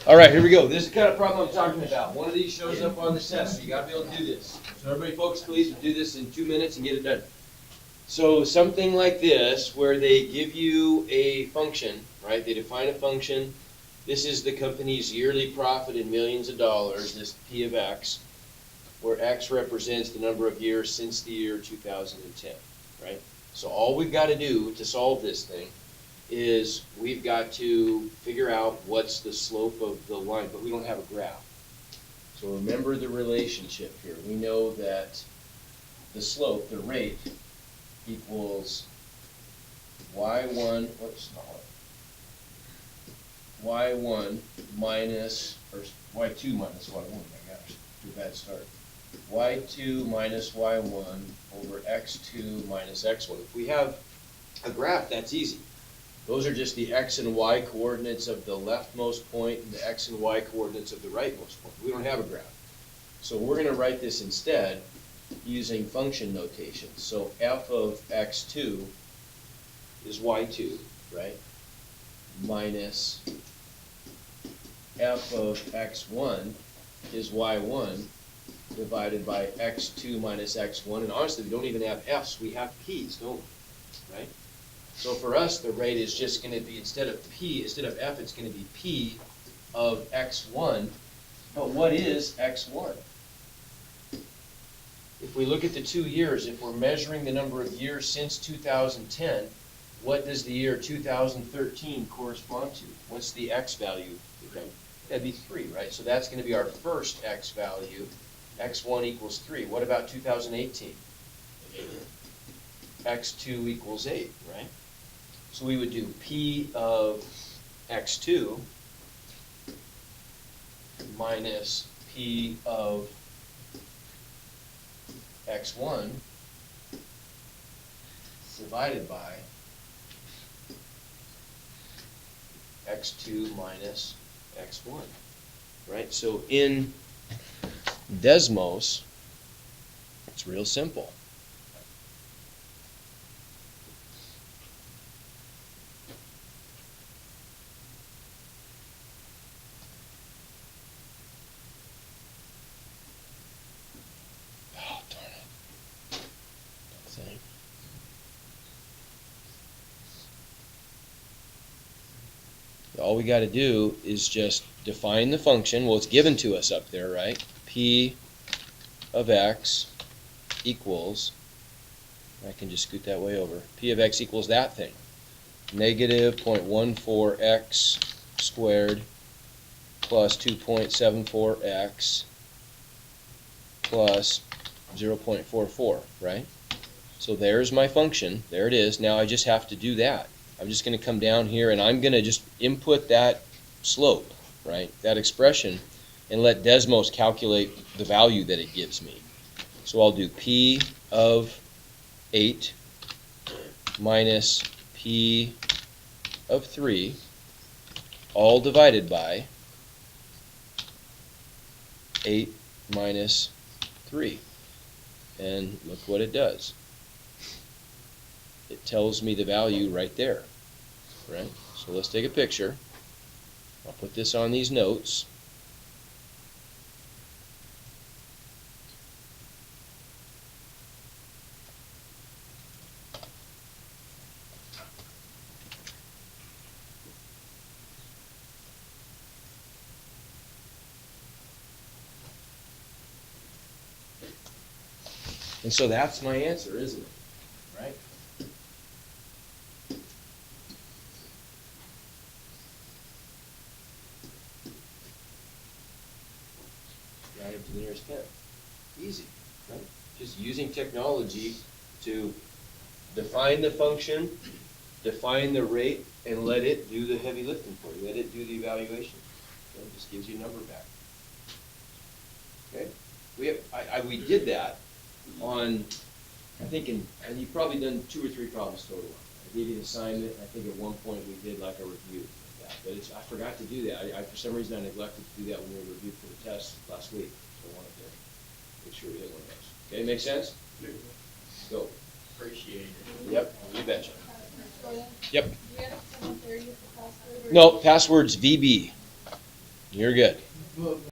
All right, here we go. This is the kind of problem I'm talking about. One of these shows up on the test, so you gotta be able to do this. So everybody focus, please, we'll do this in 2 minutes and get it done. So something like this, where they give you a function, right? They define a function. This is the company's yearly profit in millions of dollars, this P of X, where X represents the number of years since the year 2010, right? So all we've got to do to solve this thing is we've got to figure out what's the slope of the line, but we don't have a graph. So remember the relationship here. We know that the slope, the rate, equals y1, whoops, not y1 minus, or y2 minus y1, my gosh, too bad start. y2 minus y1 over x2 minus x1. If we have a graph, that's easy. Those are just the x and y coordinates of the leftmost point and the x and y coordinates of the rightmost point. We don't have a graph. So we're going to write this instead using function notation. So f of x2 is y2, right? Minus f of x1 is y1 divided by x2 minus x1. And honestly, we don't even have f's, we have p's, don't we? Right? So for us, the rate is just going to be, instead of f, it's going to be p of x1. But what is x1? If we look at the 2 years, if we're measuring the number of years since 2010, what does the year 2013 correspond to? What's the x value? That'd be 3, right? So that's going to be our first x value. x1 equals 3. What about 2018? x2 equals 8, right? So we would do p of x2 minus p of x1 divided by x2 minus x1, right? So in Desmos, it's real simple. Oh, darn it. Thing. All we got to do is just define the function. Well, it's given to us up there, right? P of x equals, I can just scoot that way over, P of x equals that thing. Negative 0.14x squared plus 2.74x plus 0.44, right? So there's my function. There it is. Now I just have to do that. I'm just going to come down here and I'm going to just input that slope, right, that expression, and let Desmos calculate the value that it gives me. So I'll do P of 8 minus P of 3, all divided by 8 minus 3. And look what it does. It tells me the value right there, right? So let's take a picture. I'll put this on these notes. And so that's my answer, isn't it? Right? Right up to the nearest 10. Easy, right? Just using technology to define the function, define the rate, and let it do the heavy lifting for you. Let it do the evaluation. So it just gives you a number back. Okay? We did that on, I think, and you've probably done 2 or 3 problems total. I gave you an assignment. I think at one point we did like a review of that. But I forgot to do that. For some reason I neglected to do that when we reviewed for the test last week. So I wanted to make sure we had one of those. Okay, make sense? Go. Appreciate it. Yep, you betcha. Yep. Do you have 7:30 at the No, password's VB. You're good.